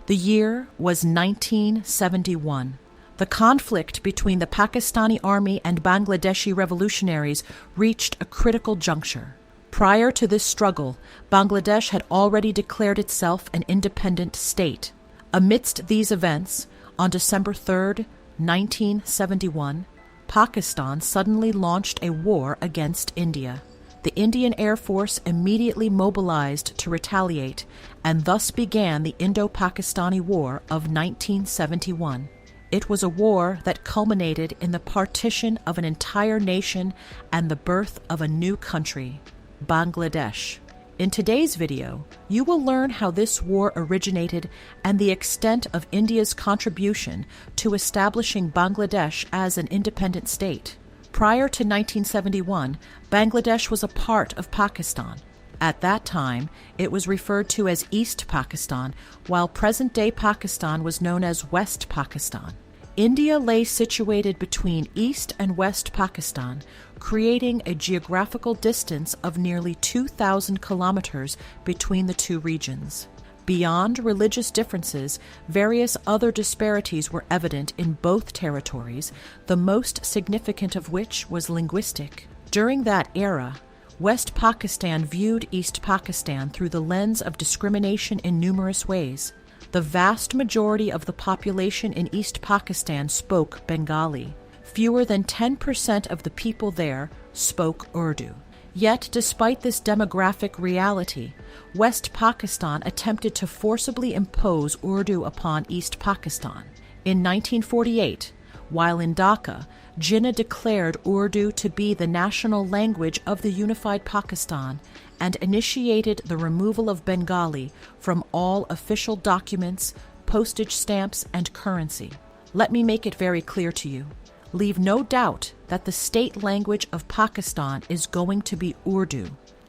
The year was 1971. The conflict between the Pakistani army and Bangladeshi revolutionaries reached a critical juncture. Prior to this struggle, Bangladesh had already declared itself an independent state. Amidst these events, on December 3, 1971, Pakistan suddenly launched a war against India. The Indian Air Force immediately mobilized to retaliate, and thus began the Indo-Pakistani War of 1971. It was a war that culminated in the partition of an entire nation and the birth of a new country, Bangladesh. In today's video, you will learn how this war originated and the extent of India's contribution to establishing Bangladesh as an independent state. Prior to 1971, Bangladesh was a part of Pakistan. At that time, it was referred to as East Pakistan, while present-day Pakistan was known as West Pakistan. India lay situated between East and West Pakistan, creating a geographical distance of nearly 2,000 kilometers between the two regions. Beyond religious differences, various other disparities were evident in both territories, the most significant of which was linguistic. During that era, West Pakistan viewed East Pakistan through the lens of discrimination in numerous ways. The vast majority of the population in East Pakistan spoke Bengali. Fewer than 10% of the people there spoke Urdu. Yet, despite this demographic reality, West Pakistan attempted to forcibly impose Urdu upon East Pakistan. In 1948, while in Dhaka, Jinnah declared Urdu to be the national language of the unified Pakistan and initiated the removal of Bengali from all official documents, postage stamps, and currency. Let me make it very clear to you. Leave no doubt that the state language of Pakistan is going to be Urdu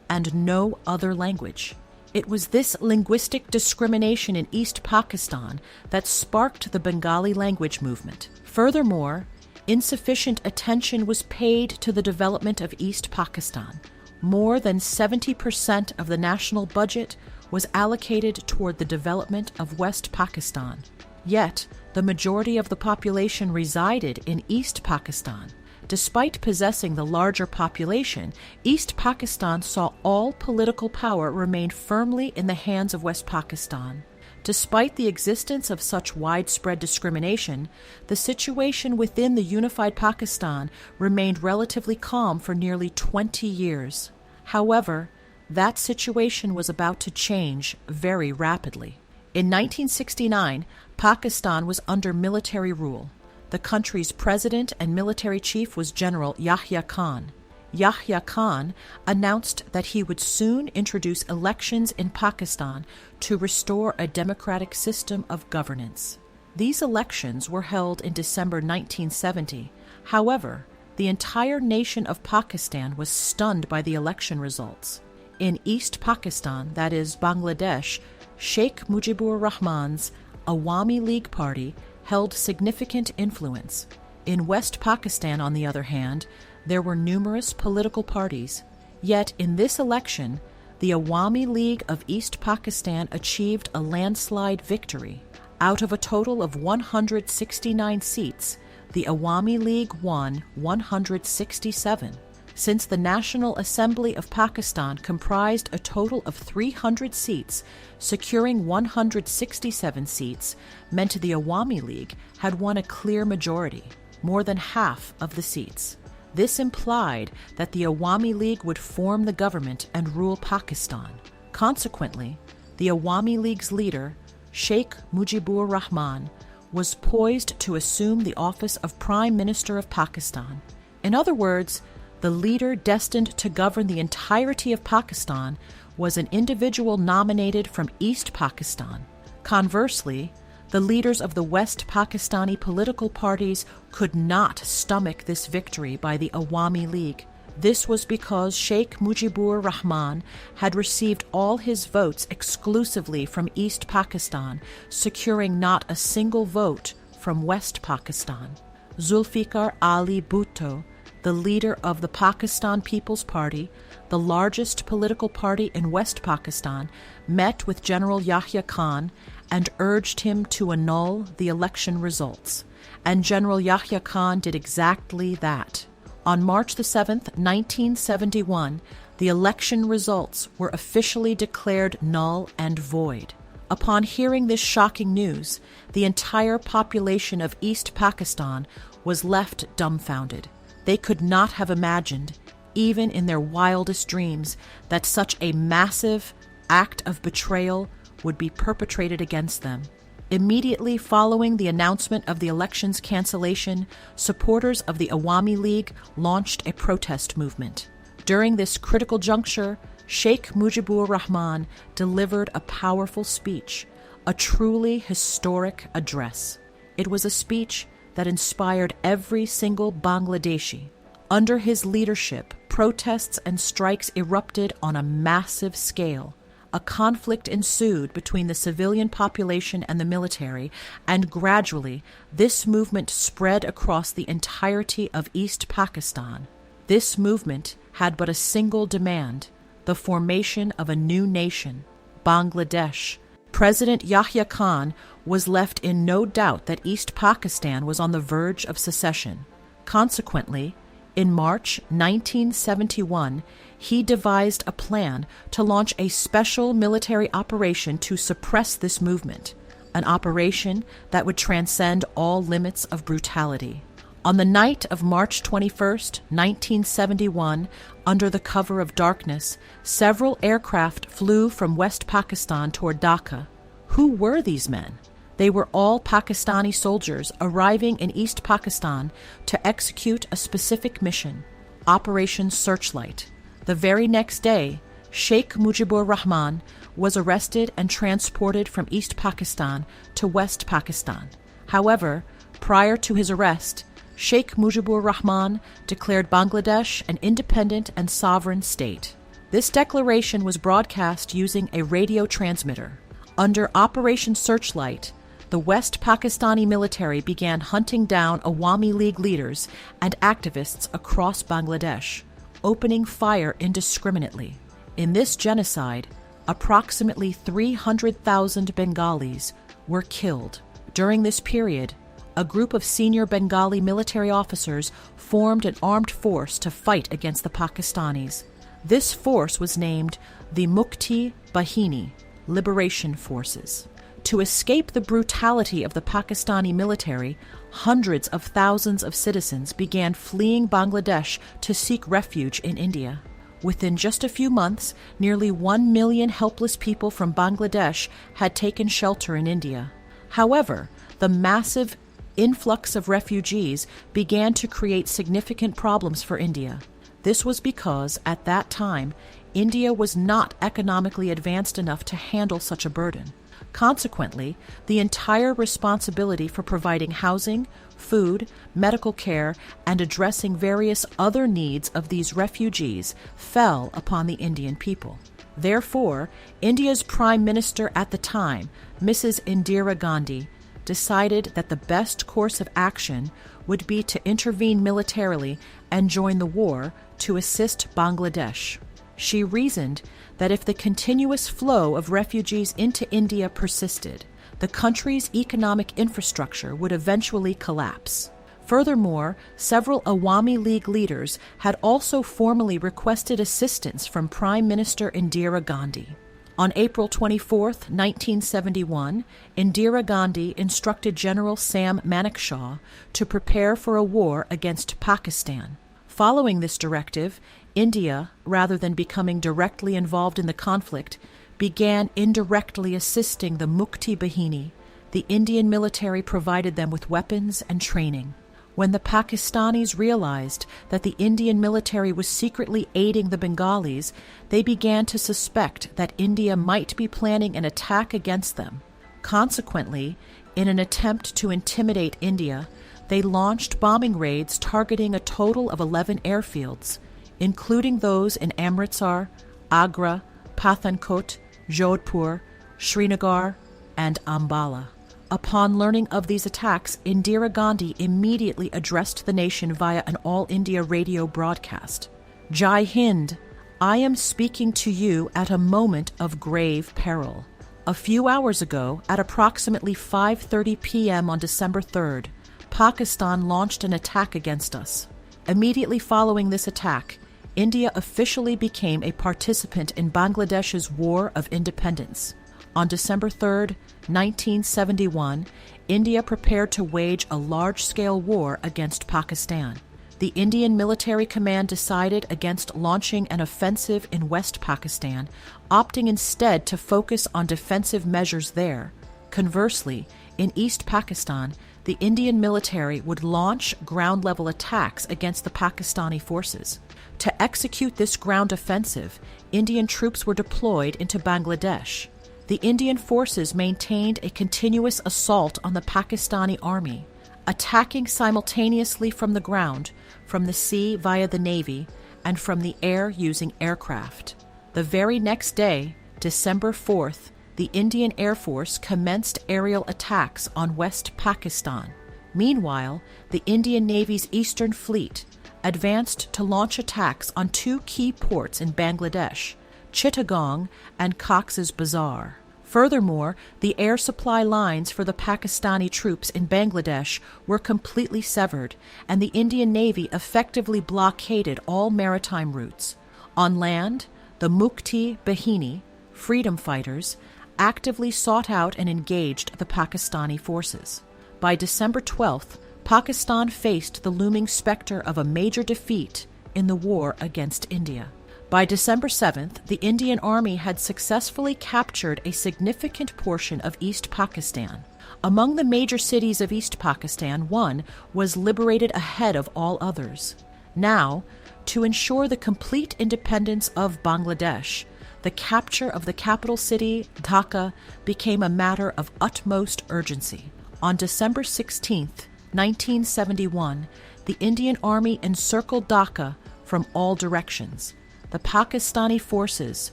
and no other language. It was this linguistic discrimination in East Pakistan that sparked the Bengali language movement. Furthermore, insufficient attention was paid to the development of East Pakistan. More than 70% of the national budget was allocated toward the development of West Pakistan. Yet, the majority of the population resided in East Pakistan. Despite possessing the larger population, East Pakistan saw all political power remain firmly in the hands of West Pakistan. Despite the existence of such widespread discrimination, the situation within the unified Pakistan remained relatively calm for nearly 20 years. However, that situation was about to change very rapidly. In 1969, Pakistan was under military rule. The country's president and military chief was General Yahya Khan. Yahya Khan announced that he would soon introduce elections in Pakistan to restore a democratic system of governance. These elections were held in December 1970. However, the entire nation of Pakistan was stunned by the election results. In East Pakistan, that is Bangladesh, Sheikh Mujibur Rahman's Awami League Party held significant influence. In West Pakistan, on the other hand, there were numerous political parties. Yet in this election, the Awami League of East Pakistan achieved a landslide victory. Out of a total of 169 seats, the Awami League won 167. Since the National Assembly of Pakistan comprised a total of 300 seats, securing 167 seats meant the Awami League had won a clear majority, more than half of the seats. This implied that the Awami League would form the government and rule Pakistan. Consequently, the Awami League's leader, Sheikh Mujibur Rahman, was poised to assume the office of Prime Minister of Pakistan. In other words, the leader destined to govern the entirety of Pakistan was an individual nominated from East Pakistan. Conversely, the leaders of the West Pakistani political parties could not stomach this victory by the Awami League. This was because Sheikh Mujibur Rahman had received all his votes exclusively from East Pakistan, securing not a single vote from West Pakistan. Zulfikar Ali Bhutto, the leader of the Pakistan People's Party, the largest political party in West Pakistan, met with General Yahya Khan and urged him to annul the election results. And General Yahya Khan did exactly that. On March the 7th, 1971, the election results were officially declared null and void. Upon hearing this shocking news, the entire population of East Pakistan was left dumbfounded. They could not have imagined, even in their wildest dreams, that such a massive act of betrayal would be perpetrated against them. Immediately following the announcement of the election's cancellation, supporters of the Awami League launched a protest movement. During this critical juncture, Sheikh Mujibur Rahman delivered a powerful speech, a truly historic address. It was a speech that inspired every single Bangladeshi. Under his leadership, protests and strikes erupted on a massive scale. A conflict ensued between the civilian population and the military, and gradually this movement spread across the entirety of East Pakistan. This movement had but a single demand: the formation of a new nation, Bangladesh. President Yahya Khan was left in no doubt that East Pakistan was on the verge of secession. Consequently, in March 1971, he devised a plan to launch a special military operation to suppress this movement, an operation that would transcend all limits of brutality. On the night of March 21st, 1971, under the cover of darkness, several aircraft flew from West Pakistan toward Dhaka. Who were these men? They were all Pakistani soldiers arriving in East Pakistan to execute a specific mission, Operation Searchlight. The very next day, Sheikh Mujibur Rahman was arrested and transported from East Pakistan to West Pakistan. However, prior to his arrest, Sheikh Mujibur Rahman declared Bangladesh an independent and sovereign state. This declaration was broadcast using a radio transmitter. Under Operation Searchlight, the West Pakistani military began hunting down Awami League leaders and activists across Bangladesh, opening fire indiscriminately. In this genocide, approximately 300,000 Bengalis were killed. During this period, a group of senior Bengali military officers formed an armed force to fight against the Pakistanis. This force was named the Mukti Bahini, Liberation Forces. To escape the brutality of the Pakistani military, hundreds of thousands of citizens began fleeing Bangladesh to seek refuge in India. Within just a few months, nearly 1 million helpless people from Bangladesh had taken shelter in India. However, the massive influx of refugees began to create significant problems for India. This was because, at that time, India was not economically advanced enough to handle such a burden. Consequently, the entire responsibility for providing housing, food, medical care, and addressing various other needs of these refugees fell upon the Indian people. Therefore, India's Prime Minister at the time, Mrs. Indira Gandhi, decided that the best course of action would be to intervene militarily and join the war to assist Bangladesh. She reasoned that if the continuous flow of refugees into India persisted, the country's economic infrastructure would eventually collapse. Furthermore, several Awami League leaders had also formally requested assistance from Prime Minister Indira Gandhi. On April 24, 1971, Indira Gandhi instructed General Sam Manekshaw to prepare for a war against Pakistan. Following this directive, India, rather than becoming directly involved in the conflict, began indirectly assisting the Mukti Bahini. The Indian military provided them with weapons and training. When the Pakistanis realized that the Indian military was secretly aiding the Bengalis, they began to suspect that India might be planning an attack against them. Consequently, in an attempt to intimidate India, they launched bombing raids targeting a total of 11 airfields, including those in Amritsar, Agra, Pathankot, Jodhpur, Srinagar, and Ambala. Upon learning of these attacks, Indira Gandhi immediately addressed the nation via an all-India radio broadcast. Jai Hind, I am speaking to you at a moment of grave peril. A few hours ago, at approximately 5:30 p.m. on December 3rd, Pakistan launched an attack against us. Immediately following this attack, India officially became a participant in Bangladesh's War of Independence. On December 3rd, 1971, India prepared to wage a large-scale war against Pakistan. The Indian military command decided against launching an offensive in West Pakistan, opting instead to focus on defensive measures there. Conversely, in East Pakistan, the Indian military would launch ground-level attacks against the Pakistani forces. To execute this ground offensive, Indian troops were deployed into Bangladesh. The Indian forces maintained a continuous assault on the Pakistani army, attacking simultaneously from the ground, from the sea via the Navy, and from the air using aircraft. The very next day, December 4th, the Indian Air Force commenced aerial attacks on West Pakistan. Meanwhile, the Indian Navy's Eastern Fleet advanced to launch attacks on two key ports in Bangladesh, Chittagong and Cox's Bazar. Furthermore, the air supply lines for the Pakistani troops in Bangladesh were completely severed, and the Indian Navy effectively blockaded all maritime routes. On land, the Mukti Bahini, freedom fighters, actively sought out and engaged the Pakistani forces. By December 12th, Pakistan faced the looming specter of a major defeat in the war against India. By December 7th, the Indian Army had successfully captured a significant portion of East Pakistan. Among the major cities of East Pakistan, one was liberated ahead of all others. Now, to ensure the complete independence of Bangladesh, the capture of the capital city, Dhaka, became a matter of utmost urgency. On December 16th, 1971, the Indian Army encircled Dhaka from all directions. The Pakistani forces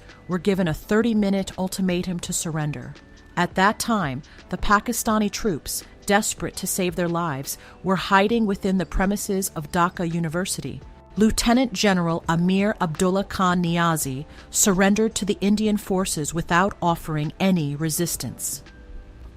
were given a 30-minute ultimatum to surrender. At that time, the Pakistani troops, desperate to save their lives, were hiding within the premises of Dhaka University. Lieutenant General Amir Abdullah Khan Niazi surrendered to the Indian forces without offering any resistance.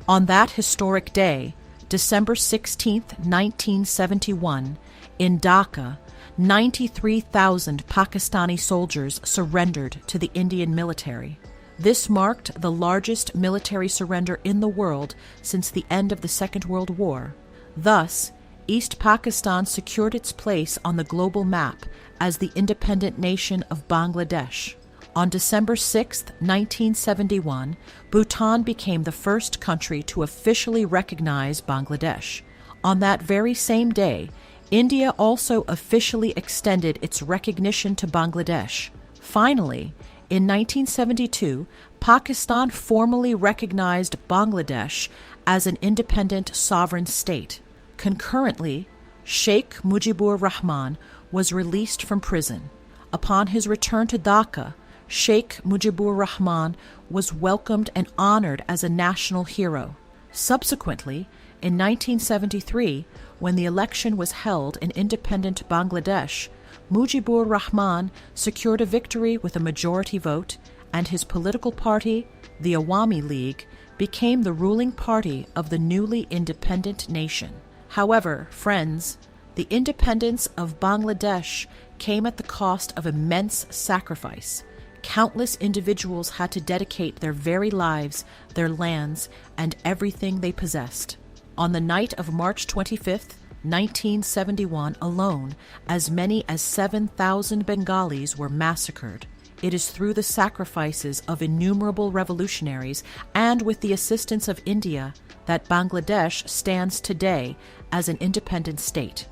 On that historic day, December 16, 1971, in Dhaka, 93,000 Pakistani soldiers surrendered to the Indian military. This marked the largest military surrender in the world since the end of the Second World War. Thus, East Pakistan secured its place on the global map as the independent nation of Bangladesh. On December 6, 1971, Bhutan became the first country to officially recognize Bangladesh. On that very same day, India also officially extended its recognition to Bangladesh. Finally, in 1972, Pakistan formally recognized Bangladesh as an independent sovereign state. Concurrently, Sheikh Mujibur Rahman was released from prison. Upon his return to Dhaka, Sheikh Mujibur Rahman was welcomed and honored as a national hero. Subsequently, in 1973, when the election was held in independent Bangladesh, Mujibur Rahman secured a victory with a majority vote, and his political party, the Awami League, became the ruling party of the newly independent nation. However, friends, the independence of Bangladesh came at the cost of immense sacrifice. Countless individuals had to dedicate their very lives, their lands, and everything they possessed. On the night of March 25, 1971 alone, as many as 7,000 Bengalis were massacred. It is through the sacrifices of innumerable revolutionaries and with the assistance of India that Bangladesh stands today as an independent state.